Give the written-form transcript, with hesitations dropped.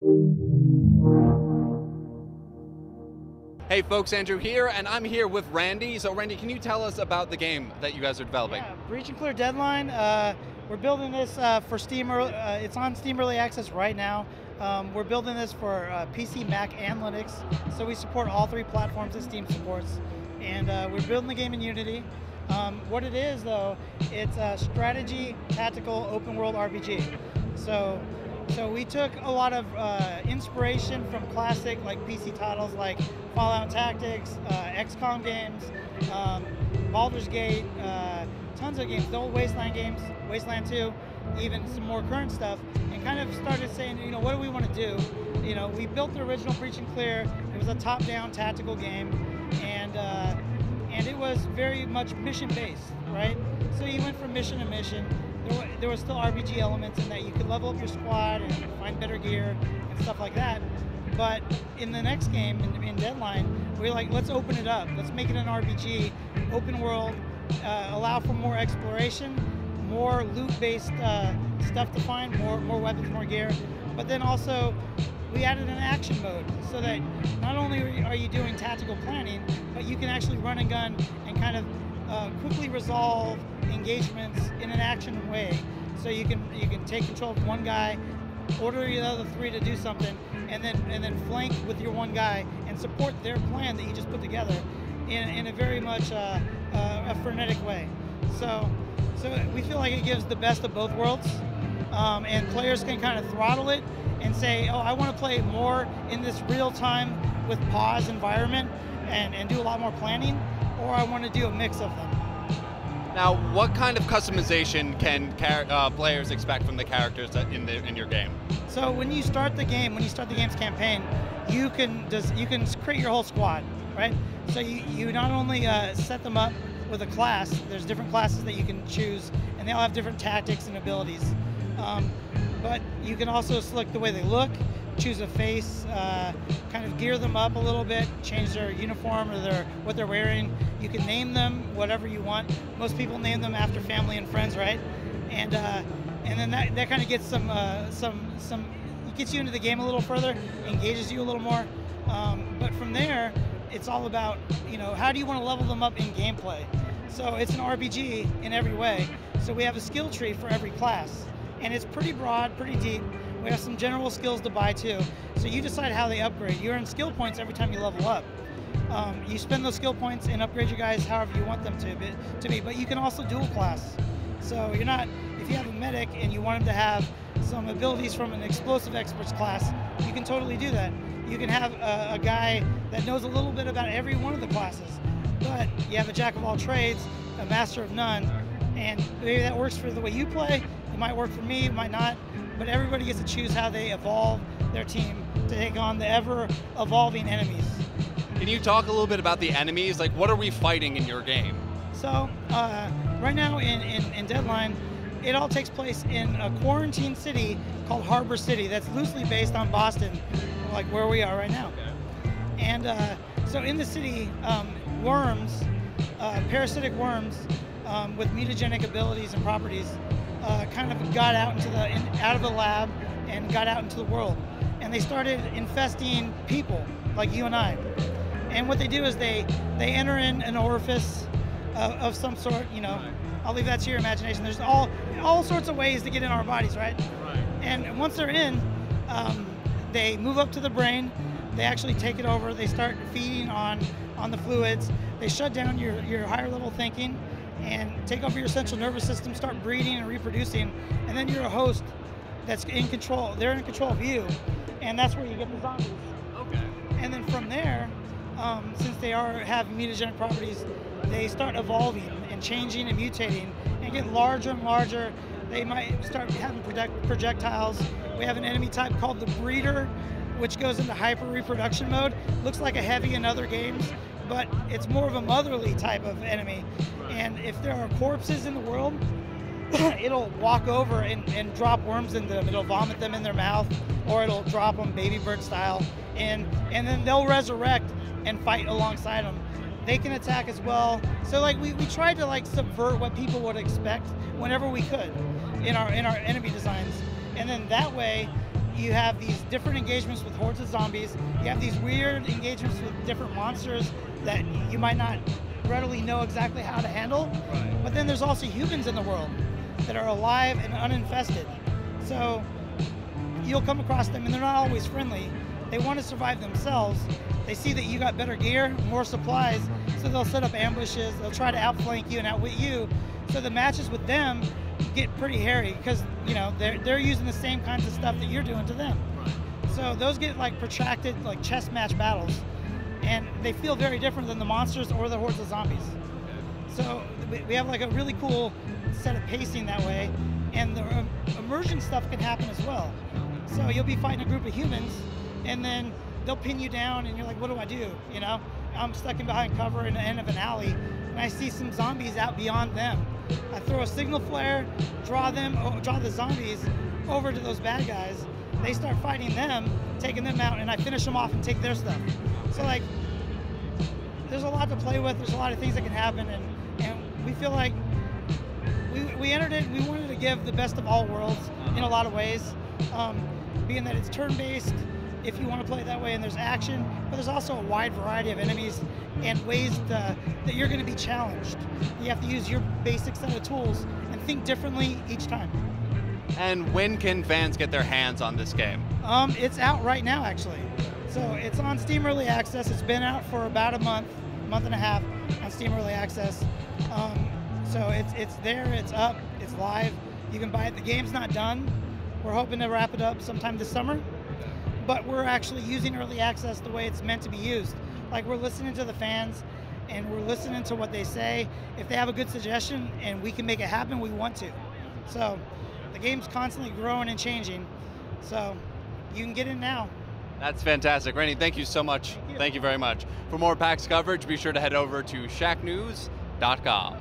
Hey folks, Andrew here, and I'm here with Randy. So Randy, can you tell us about the game that you guys are developing? Yeah, Breach and Clear Deadline. We're building this for Steam. It's on Steam Early Access right now. We're building this for PC, Mac, and Linux. So we support all three platforms that Steam supports. And we're building the game in Unity. What it is, though, it's a strategy, tactical, open world RPG. So we took a lot of inspiration from classic like PC titles like Fallout Tactics, XCOM games, Baldur's Gate, tons of games, the old Wasteland games, Wasteland 2, even some more current stuff, and kind of started saying, you know, what do we want to do? You know, we built the original Breach and Clear. It was a top-down tactical game, and it was very much mission-based, right? So you went from mission to mission. There was still RPG elements in that you could level up your squad and find better gear and stuff like that. But in the next game, in Deadline, we're like, let's open it up. Let's make it an RPG, open world, allow for more exploration, more loot-based stuff to find, more weapons, more gear. But then also, we added an action mode so that not only are you doing tactical planning, but you can actually run and gun and kind of quickly resolve engagements in an action way. So you can take control of one guy, order the other three to do something, and then flank with your one guy and support their plan that you just put together in a very much a frenetic way. So we feel like it gives the best of both worlds, and players can kind of throttle it and say, oh, I want to play more in this real time with pause environment and do a lot more planning, or I want to do a mix of them. Now, what kind of customization can players expect from the characters in your game? So when you start the game, when you start the game's campaign, you can create your whole squad, right? So you not only set them up with a class. There's different classes that you can choose, and they all have different tactics and abilities. But you can also select the way they look, choose a face, kind of gear them up a little bit, change their uniform or what they're wearing. You can name them whatever you want. Most people name them after family and friends, right? And then that kind of gets gets you into the game a little further, engages you a little more. But from there, it's all about, you know, how do you want to level them up in gameplay? So it's an RPG in every way. So we have a skill tree for every class, and it's pretty broad, pretty deep. We have some general skills to buy too. So you decide how they upgrade. You earn skill points every time you level up. You spend those skill points and upgrade your guys however you want them to be. But you can also dual class. So you're not, if you have a medic and you want him to have some abilities from an explosive experts class, you can totally do that. You can have a guy that knows a little bit about every one of the classes. But you have a jack of all trades, a master of none, and maybe that works for the way you play. It might work for me, it might not. But everybody gets to choose how they evolve their team to take on the ever-evolving enemies. Can you talk a little bit about the enemies? Like, what are we fighting in your game? So, right now in Deadline, it all takes place in a quarantine city called Harbor City that's loosely based on Boston, like where we are right now. Okay. And so in the city, worms, parasitic worms with mutagenic abilities and properties kind of got out out of the lab and got out into the world. And they started infesting people like you and I. And what they do is they enter in an orifice of some sort, you know. I'll leave that to your imagination. There's all sorts of ways to get in our bodies, right? Right. And once they're in, they move up to the brain. They actually take it over. They start feeding on the fluids. They shut down your higher level thinking and take over your central nervous system, start breeding and reproducing, and then you're a host that's in control. They're in control of you, and that's where you get the zombies. Okay. And then from there, since they have mutagenic properties, they start evolving and changing and mutating and get larger and larger. They might start having projectiles. We have an enemy type called the Breeder, which goes into hyper reproduction mode. Looks like a heavy in other games, but it's more of a motherly type of enemy. And if there are corpses in the world, it'll walk over and drop worms into them. It'll vomit them in their mouth, or it'll drop them baby bird style, and then they'll resurrect and fight alongside them. They can attack as well. So like we tried to like subvert what people would expect whenever we could in our enemy designs, and then that way you have these different engagements with hordes of zombies. You have these weird engagements with different monsters that you might not readily know exactly how to handle. Right. But then there's also humans in the world that are alive and uninfested. So you'll come across them, and they're not always friendly. They want to survive themselves. They see that you got better gear, more supplies, so they'll set up ambushes. They'll try to outflank you and outwit you. So the matches with them get pretty hairy because they're using the same kinds of stuff that you're doing to them. Right. So those get like protracted, like chess match battles, and they feel very different than the monsters or the hordes of zombies. So we have like a really cool set of pacing that way, and the immersion stuff can happen as well. So you'll be fighting a group of humans, and then they'll pin you down, and you're like, what do I do? I'm stuck in behind cover in the end of an alley, and I see some zombies out beyond them. I throw a signal flare, draw the zombies over to those bad guys. They start fighting them, taking them out, and I finish them off and take their stuff. So like, there's a lot to play with. There's a lot of things that can happen, and we feel like we entered it. We wanted to give the best of all worlds in a lot of ways, being that it's turn-based. If you want to play it that way, and there's action, but there's also a wide variety of enemies and ways that you're going to be challenged. You have to use your basic set of tools and think differently each time. And when can fans get their hands on this game? It's out right now, actually. So it's on Steam Early Access. It's been out for about a month and a half on Steam Early Access. So it's there, it's up, it's live. You can buy it. The game's not done. We're hoping to wrap it up sometime this summer. But we're actually using early access the way it's meant to be used. Like, we're listening to the fans, and we're listening to what they say. If they have a good suggestion and we can make it happen, we want to. So the game's constantly growing and changing. So you can get in now. That's fantastic. Randy, thank you so much. Thank you very much. For more PAX coverage, be sure to head over to shacknews.com.